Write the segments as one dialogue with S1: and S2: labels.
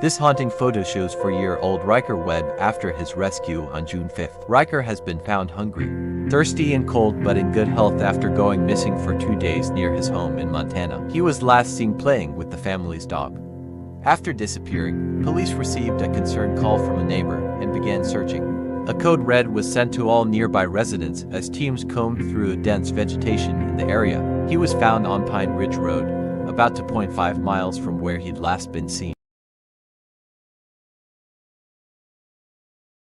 S1: This haunting photo shows 4-year-old Riker Webb after his rescue on June 5th. Riker has been found hungry, thirsty and cold but in good health after going missing for 2 days near his home in Montana. He was last seen playing with the family's dog. After disappearing, police received a concerned call from a neighbor and began searching. A code red was sent to all nearby residents as teams combed through dense vegetation in the area. He was found on Pine Ridge Road, about 2.5 miles from where he'd last been seen.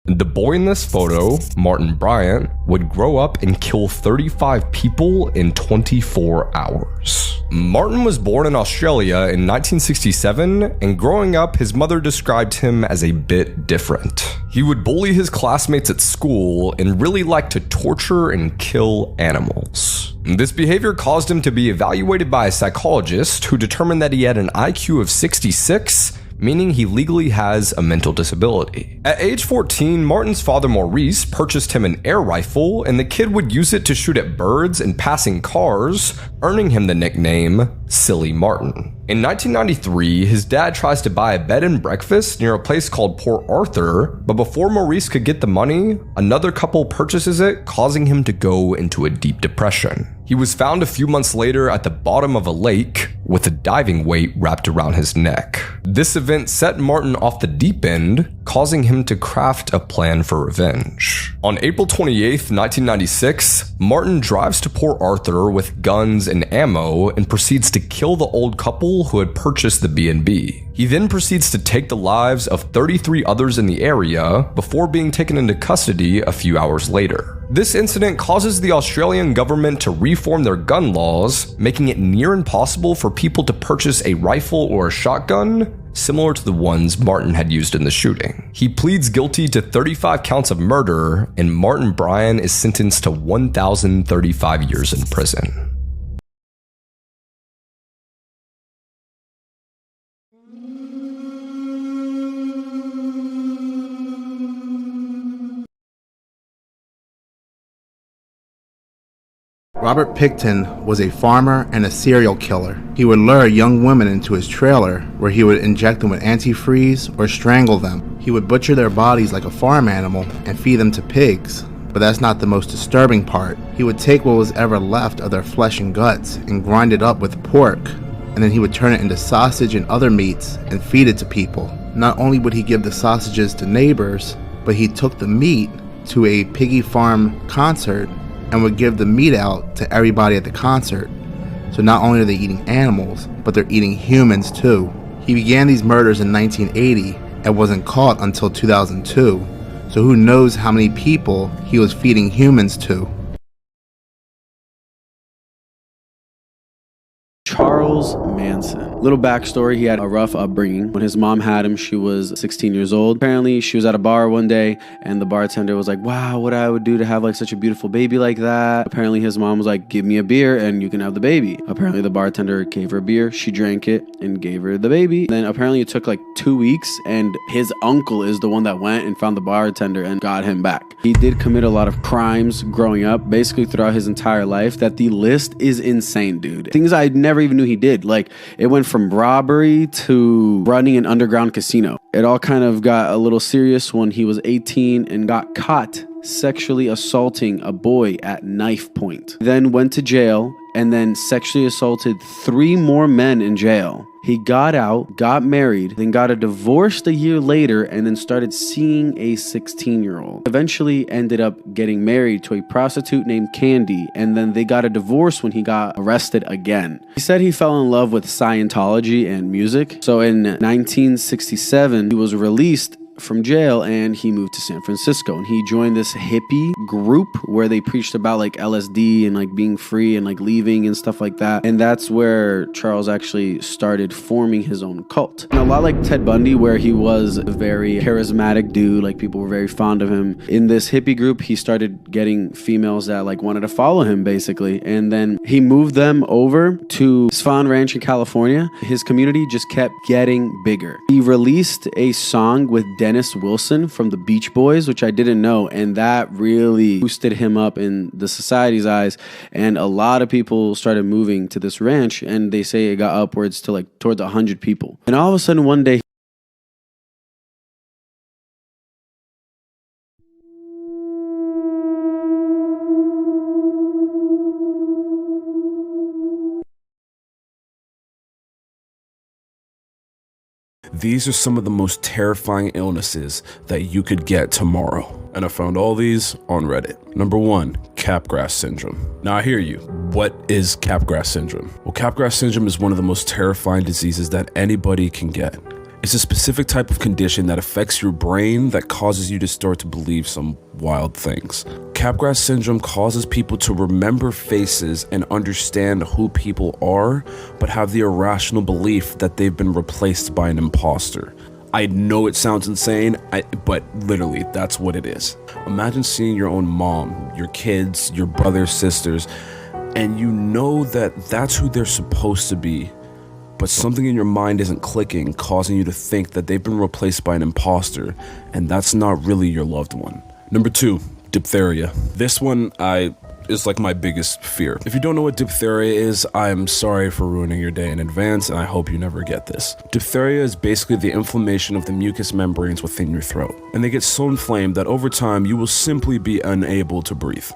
S2: The boy in this photo, Martin Bryant, would grow up and kill 35 people in 24 hours. Martin was born in Australia in 1967, and growing up, his mother described him as a bit different. He would bully his classmates at school and really liked to torture and kill animals. This behavior caused him to be evaluated by a psychologist who determined that he had an IQ of 66, meaning he legally has a mental disability. At age 14, Martin's father Maurice purchased him an air rifle, and the kid would use it to shoot at birds and passing cars, earning him the nickname Silly Martin. In 1993, his dad tries to buy a bed and breakfast near a place called Port Arthur, but before Maurice could get the money, another couple purchases it, causing him to go into a deep depression. He was found a few months later at the bottom of a lake with a diving weight wrapped around his neck. This event set Martin off the deep end, causing him to craft a plan for revenge. On April 28, 1996, Martin drives to Port Arthur with guns and ammo and proceeds to kill the old couple who had purchased the B&B. He then proceeds to take the lives of 33 others in the area before being taken into custody a few hours later. This incident causes the Australian government to reform their gun laws, making it near impossible for people to purchase a rifle or a shotgun similar to the ones Martin had used in the shooting. He pleads guilty to 35 counts of murder, and Martin Bryant is sentenced to 1,035 years in prison.
S3: Robert Pickton was a farmer and a serial killer. He would lure young women into his trailer, where he would inject them with antifreeze or strangle them. He would butcher their bodies like a farm animal and feed them to pigs. But that's not the most disturbing part. He would take what was ever left of their flesh and guts and grind it up with pork, and then he would turn it into sausage and other meats and feed it to people. Not only would he give the sausages to neighbors, but he took the meat to a piggy farm concert and would give the meat out to everybody at the concert. So not only are they eating animals, but they're eating humans too. He began these murders in 1980 and wasn't caught until 2002. So who knows how many people he was feeding humans to.
S4: Charles Manson. Little backstory, he had a rough upbringing. When his mom had him, she was 16 years old. Apparently, she was at a bar one day, and the bartender was like, wow, what I would do to have like such a beautiful baby like that. Apparently, his mom was like, give me a beer and you can have the baby. Apparently, the bartender gave her a beer, she drank it, and gave her the baby. Then apparently, it took like 2 weeks, and his uncle is the one that went and found the bartender and got him back. He did commit a lot of crimes growing up, basically throughout his entire life, that the list is insane, dude. Things I never even knew he did. Like, it went from robbery to running an underground casino. It all kind of got a little serious when he was 18 and got caught sexually assaulting a boy at knife point. Then went to jail and then sexually assaulted 3 more men in jail. He got out, got married, then got a divorce a year later, and then started seeing a 16-year-old. Eventually ended up getting married to a prostitute named Candy, and then they got a divorce when he got arrested again. He said he fell in love with Scientology and music. So in 1967, he was released from jail and he moved to San Francisco, and he joined this hippie group where they preached about like LSD and like being free and like leaving and stuff like that. And that's where Charles actually started forming his own cult. And a lot like Ted Bundy, where he was a very charismatic dude, like people were very fond of him. In this hippie group, he started getting females that like wanted to follow him basically, and then he moved them over to Swan Ranch in California. His community just kept getting bigger. He released a song with Dennis Wilson from the Beach Boys, which I didn't know, and that really boosted him up in the society's eyes, and a lot of people started moving to this ranch, and they say it got upwards to like towards 100 people. And all of a sudden one day
S5: These are some of the most terrifying illnesses that you could get tomorrow. And I found all these on Reddit. Number 1, Capgras syndrome. Now I hear you. What is Capgras syndrome? Well, Capgras syndrome is one of the most terrifying diseases that anybody can get. It's a specific type of condition that affects your brain that causes you to start to believe some wild things. Capgras syndrome causes people to remember faces and understand who people are, but have the irrational belief that they've been replaced by an imposter. I know it sounds insane, but literally, that's what it is. Imagine seeing your own mom, your kids, your brothers, sisters, and you know that that's who they're supposed to be, but something in your mind isn't clicking, causing you to think that they've been replaced by an imposter, and that's not really your loved one. Number 2, diphtheria. This one is like my biggest fear. If you don't know what diphtheria is, I'm sorry for ruining your day in advance, and I hope you never get this. Diphtheria is basically the inflammation of the mucous membranes within your throat, and they get so inflamed that over time you will simply be unable to breathe.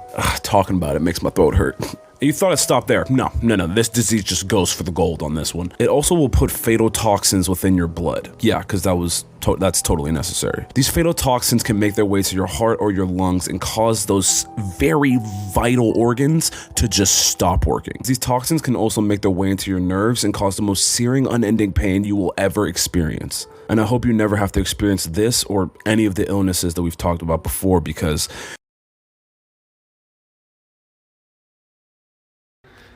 S5: Talking about it makes my throat hurt. You thought it stopped there. No. This disease just goes for the gold on this one. It also will put fatal toxins within your blood. Yeah, because that's totally necessary. These fatal toxins can make their way to your heart or your lungs and cause those very vital organs to just stop working. These toxins can also make their way into your nerves and cause the most searing, unending pain you will ever experience. And I hope you never have to experience this or any of the illnesses that we've talked about before, because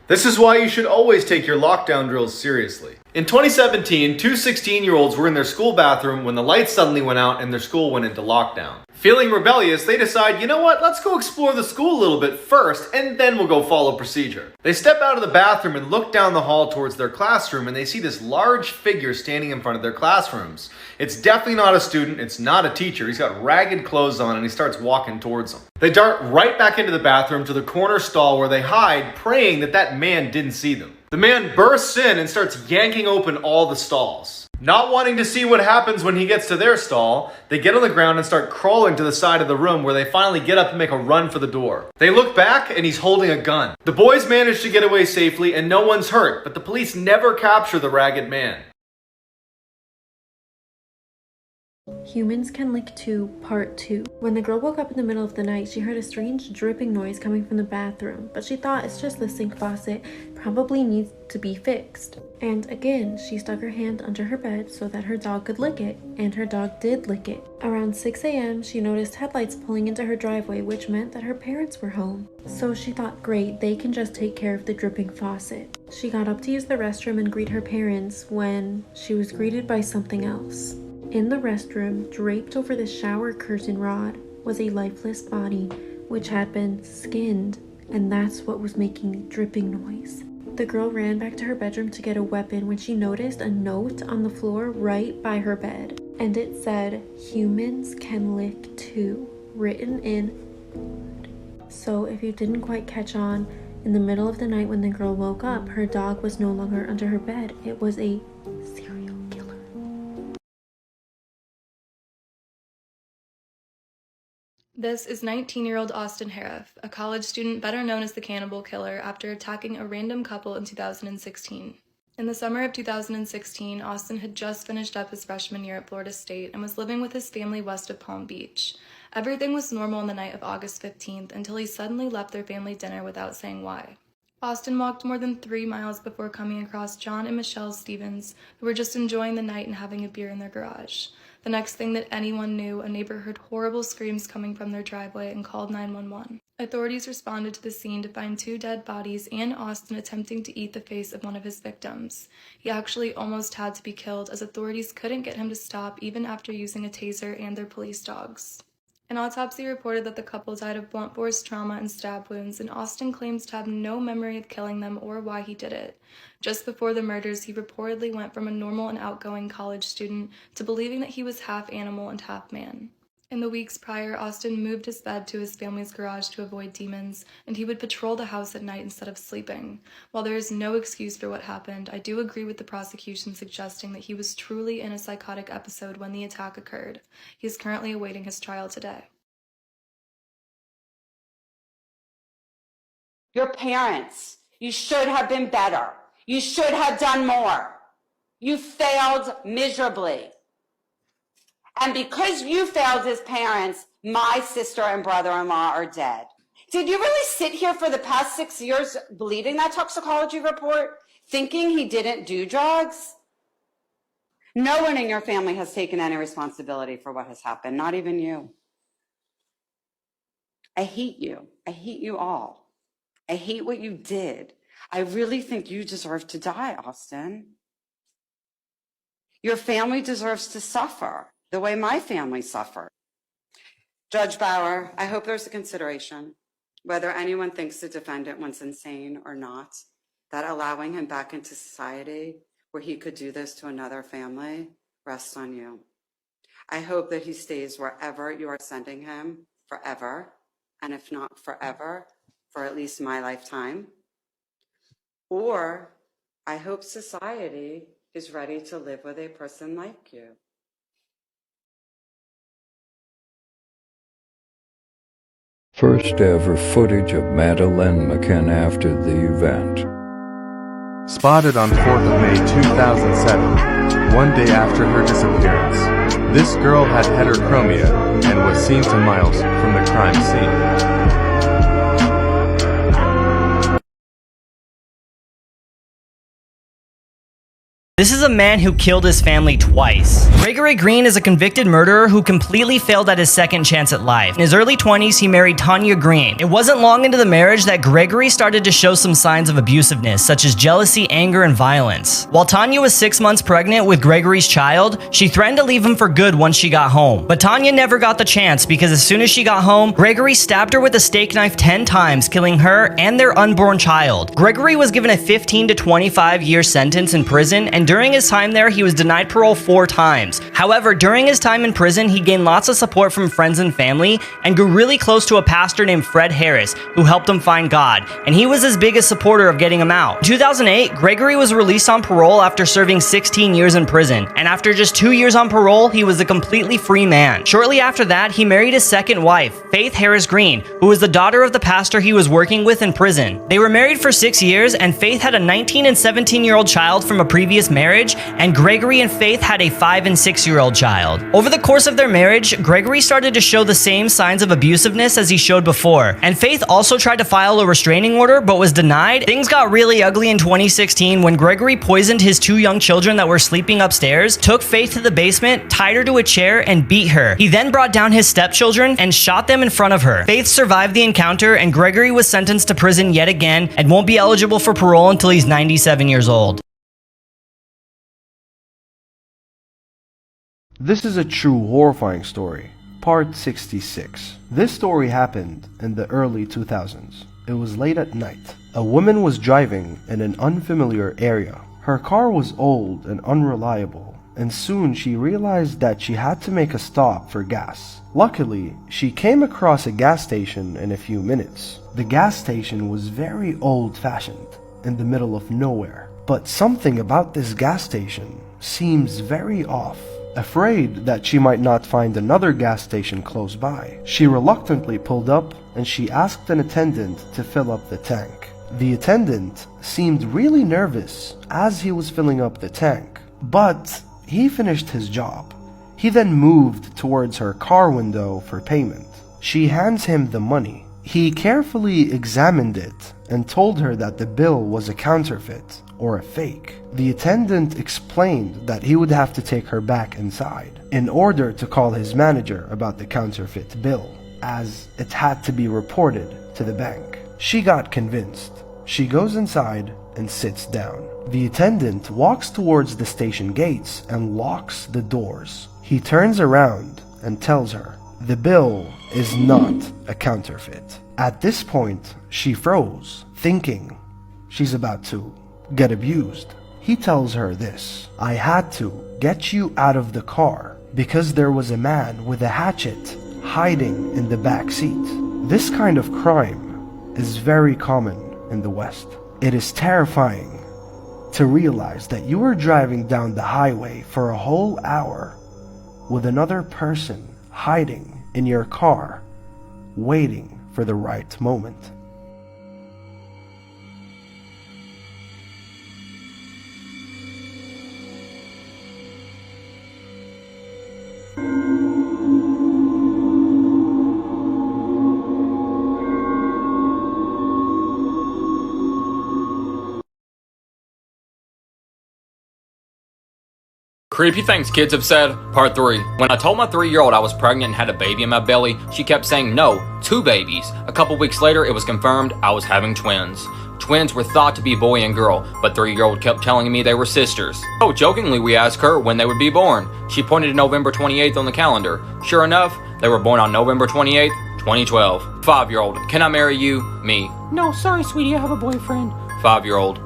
S6: this is why you should always take your lockdown drills seriously. In 2017, 2 16-year-olds were in their school bathroom when the lights suddenly went out and their school went into lockdown. Feeling rebellious, they decide, you know what, let's go explore the school a little bit first, and then we'll go follow procedure. They step out of the bathroom and look down the hall towards their classroom, and they see this large figure standing in front of their classrooms. It's definitely not a student, it's not a teacher. He's got ragged clothes on and he starts walking towards them. They dart right back into the bathroom to the corner stall where they hide, praying that that man didn't see them. The man bursts in and starts yanking open all the stalls. Not wanting to see what happens when he gets to their stall, they get on the ground and start crawling to the side of the room, where they finally get up and make a run for the door. They look back and he's holding a gun. The boys manage to get away safely and no one's hurt, but the police never capture the ragged man.
S7: Humans Can Lick 2 Part 2. When the girl woke up in the middle of the night, she heard a strange dripping noise coming from the bathroom, but she thought it's just the sink faucet, probably needs to be fixed. And again, she stuck her hand under her bed so that her dog could lick it, and her dog did lick it. Around 6 a.m., she noticed headlights pulling into her driveway, which meant that her parents were home. So she thought, great, they can just take care of the dripping faucet. She got up to use the restroom and greet her parents when she was greeted by something else. In the restroom, draped over the shower curtain rod, was a lifeless body, which had been skinned, and that's what was making the dripping noise. The girl ran back to her bedroom to get a weapon when she noticed a note on the floor right by her bed, and it said, "Humans Can Lick 2," written in blood. So if you didn't quite catch on, in the middle of the night when the girl woke up, her dog was no longer under her bed. It was a serial killer.
S8: This is 19-year-old Austin Harif, a college student better known as the Cannibal Killer, after attacking a random couple in 2016. In the summer of 2016, Austin had just finished up his freshman year at Florida State and was living with his family west of Palm Beach. Everything was normal on the night of August 15th until he suddenly left their family dinner without saying why. Austin walked more than 3 miles before coming across John and Michelle Stevens, who were just enjoying the night and having a beer in their garage. The next thing that anyone knew, a neighbor heard horrible screams coming from their driveway and called 911. Authorities responded to the scene to find 2 dead bodies and Austin attempting to eat the face of one of his victims. He actually almost had to be killed, as authorities couldn't get him to stop even after using a taser and their police dogs. An autopsy reported that the couple died of blunt force trauma and stab wounds, and Austin claims to have no memory of killing them or why he did it. Just before the murders, he reportedly went from a normal and outgoing college student to believing that he was half animal and half man. In the weeks prior, Austin moved his bed to his family's garage to avoid demons, and he would patrol the house at night instead of sleeping. While there is no excuse for what happened, I do agree with the prosecution suggesting that he was truly in a psychotic episode when the attack occurred. He is currently awaiting his trial today.
S9: Your parents, you should have been better. You should have done more. You failed miserably. And because you failed his parents, my sister and brother-in-law are dead. Did you really sit here for the past 6 years believing that toxicology report, thinking he didn't do drugs? No one in your family has taken any responsibility for what has happened, not even you. I hate you. I hate you all. I hate what you did. I really think you deserve to die, Austin. Your family deserves to suffer the way my family suffered. Judge Bauer, I hope there's a consideration, whether anyone thinks the defendant was insane or not, that allowing him back into society where he could do this to another family rests on you. I hope that he stays wherever you are sending him forever, and if not forever, for at least my lifetime. Or I hope society is ready to live with a person like you.
S10: First ever footage of Madeleine McCann after the event.
S11: Spotted on 4th of May 2007, one day after her disappearance. This girl had heterochromia and was seen 2 miles from the crime scene.
S12: This is a man who killed his family twice. Gregory Green is a convicted murderer who completely failed at his second chance at life. In his early 20s, he married Tanya Green. It wasn't long into the marriage that Gregory started to show some signs of abusiveness, such as jealousy, anger, and violence. While Tanya was 6 months pregnant with Gregory's child, she threatened to leave him for good once she got home. But Tanya never got the chance because as soon as she got home, Gregory stabbed her with a steak knife 10 times, killing her and their unborn child. Gregory was given a 15 to 25-year sentence in prison, and during his time there, he was denied parole 4 times. However, during his time in prison, he gained lots of support from friends and family and grew really close to a pastor named Fred Harris, who helped him find God, and he was his biggest supporter of getting him out. In 2008, Gregory was released on parole after serving 16 years in prison, and after just 2 years on parole, he was a completely free man. Shortly after that, he married his second wife, Faith Harris Green, who was the daughter of the pastor he was working with in prison. They were married for 6 years, and Faith had a 19 and 17-year-old child from a previous marriage, and Gregory and Faith had a 5 and 6-year-old child. Over the course of their marriage, Gregory started to show the same signs of abusiveness as he showed before, and Faith also tried to file a restraining order but was denied. Things got really ugly in 2016 when Gregory poisoned his 2 young children that were sleeping upstairs, took Faith to the basement, tied her to a chair, and beat her. He then brought down his stepchildren and shot them in front of her. Faith survived the encounter, and Gregory was sentenced to prison yet again and won't be eligible for parole until he's 97 years old.
S13: This is a true horrifying story, part 66. This story happened in the early 2000s. It was late at night. A woman was driving in an unfamiliar area. Her car was old and unreliable, and soon she realized that she had to make a stop for gas. Luckily, she came across a gas station in a few minutes. The gas station was very old-fashioned, in the middle of nowhere. But something about this gas station seems very off. Afraid that she might not find another gas station close by, she reluctantly pulled up and she asked an attendant to fill up the tank. The attendant seemed really nervous as he was filling up the tank, but he finished his job. He then moved towards her car window for payment. She hands him the money. He carefully examined it and told her that the bill was a counterfeit or a fake. The attendant explained that he would have to take her back inside in order to call his manager about the counterfeit bill, as it had to be reported to the bank. She got convinced. She goes inside and sits down. The attendant walks towards the station gates and locks the doors. He turns around and tells her, "The bill is not a counterfeit." At this point, she froze, thinking she's about to get abused. He tells her this: "I had to get you out of the car because there was a man with a hatchet hiding in the back seat." This kind of crime is very common in the West. It is terrifying to realize that you are driving down the highway for a whole hour with another person hiding in your car, waiting for the right moment.
S14: Creepy things kids have said, part 3. When I told my 3-year-old I was pregnant and had a baby in my belly, she kept saying no, 2 babies. A couple weeks later, it was confirmed I was having twins. Twins were thought to be boy and girl, but 3-year-old kept telling me they were sisters. So jokingly, we asked her when they would be born. She pointed to November 28th on the calendar. Sure enough, they were born on November 28th, 2012. 5-year-old, can I marry you? Me.
S15: No, sorry, sweetie, I have a boyfriend.
S14: 5-year-old,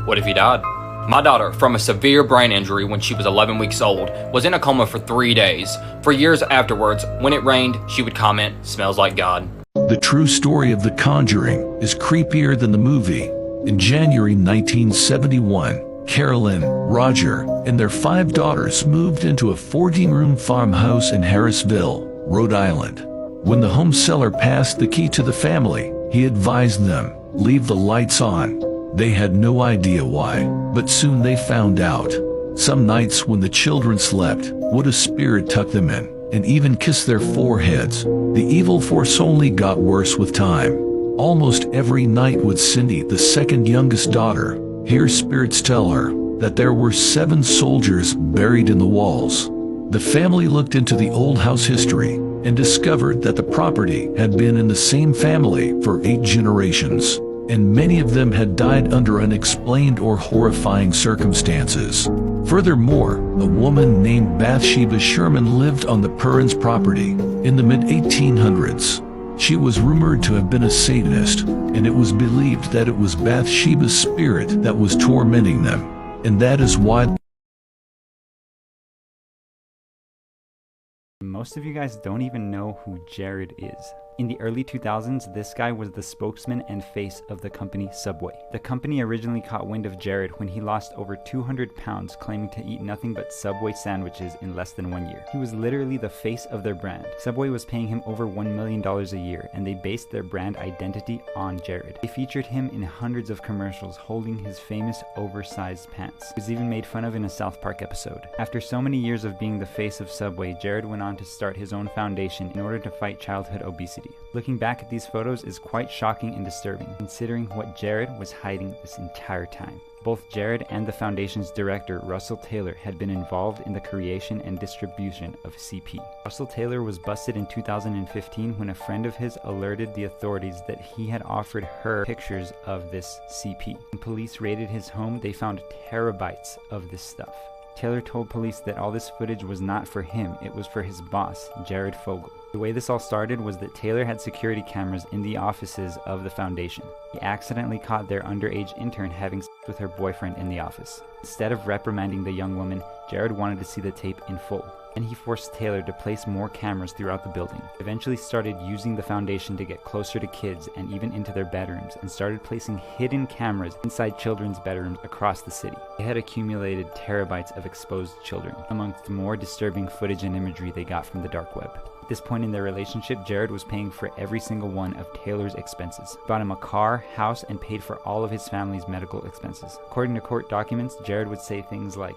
S14: what if he died? My daughter, from a severe brain injury when she was 11 weeks old, was in a coma for 3 days. For years afterwards, when it rained, she would comment, "Smells like God."
S16: The true story of The Conjuring is creepier than the movie. In January 1971, Carolyn, Roger, and their 5 daughters moved into a 14-room farmhouse in Harrisville, Rhode Island. When the home seller passed the key to the family, he advised them, "Leave the lights on." They had no idea why, but soon they found out. Some nights when the children slept, would a spirit tuck them in and even kiss their foreheads. The evil force only got worse with time. Almost every night would Cindy, the second youngest daughter, hear spirits tell her that there were 7 soldiers buried in the walls. The family looked into the old house history and discovered that the property had been in the same family for 8 generations. And many of them had died under unexplained or horrifying circumstances. Furthermore, a woman named Bathsheba Sherman lived on the Perrins property in the mid-1800s. She was rumored to have been a Satanist, and it was believed that it was Bathsheba's spirit that was tormenting them, and that is why
S17: most of you guys don't even know who Jared is. In the early 2000s, this guy was the spokesman and face of the company Subway. The company originally caught wind of Jared when he lost over 200 pounds claiming to eat nothing but Subway sandwiches in less than 1 year. He was literally the face of their brand. Subway was paying him over $1 million a year, and they based their brand identity on Jared. They featured him in hundreds of commercials holding his famous oversized pants. He was even made fun of in a South Park episode. After so many years of being the face of Subway, Jared went on to start his own foundation in order to fight childhood obesity. Looking back at these photos is quite shocking and disturbing, considering what Jared was hiding this entire time. Both Jared and the foundation's director, Russell Taylor, had been involved in the creation and distribution of CP. Russell Taylor was busted in 2015 when a friend of his alerted the authorities that he had offered her pictures of this CP. When police raided his home, they found terabytes of this stuff. Taylor told police that all this footage was not for him, it was for his boss, Jared Fogle. The way this all started was that Taylor had security cameras in the offices of the foundation. He accidentally caught their underage intern having sex with her boyfriend in the office. Instead of reprimanding the young woman, Jared wanted to see the tape in full. Then he forced Taylor to place more cameras throughout the building. Eventually started using the foundation to get closer to kids and even into their bedrooms, and started placing hidden cameras inside children's bedrooms across the city. They had accumulated terabytes of exposed children, amongst more disturbing footage and imagery they got from the dark web. At this point in their relationship, Jared was paying for every single one of Taylor's expenses. Bought him a car, house, and paid for all of his family's medical expenses. According to court documents, Jared would say things like,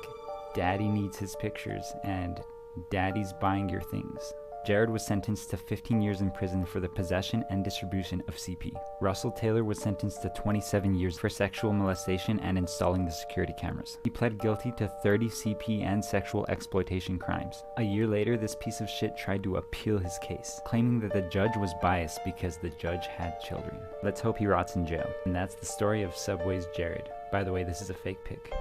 S17: "Daddy needs his pictures," and "Daddy's buying your things." Jared was sentenced to 15 years in prison for the possession and distribution of CP. Russell Taylor was sentenced to 27 years for sexual molestation and installing the security cameras. He pled guilty to 30 CP and sexual exploitation crimes. A year later, this piece of shit tried to appeal his case, claiming that the judge was biased because the judge had children. Let's hope he rots in jail. And that's the story of Subway's Jared. By the way, this is a fake pic.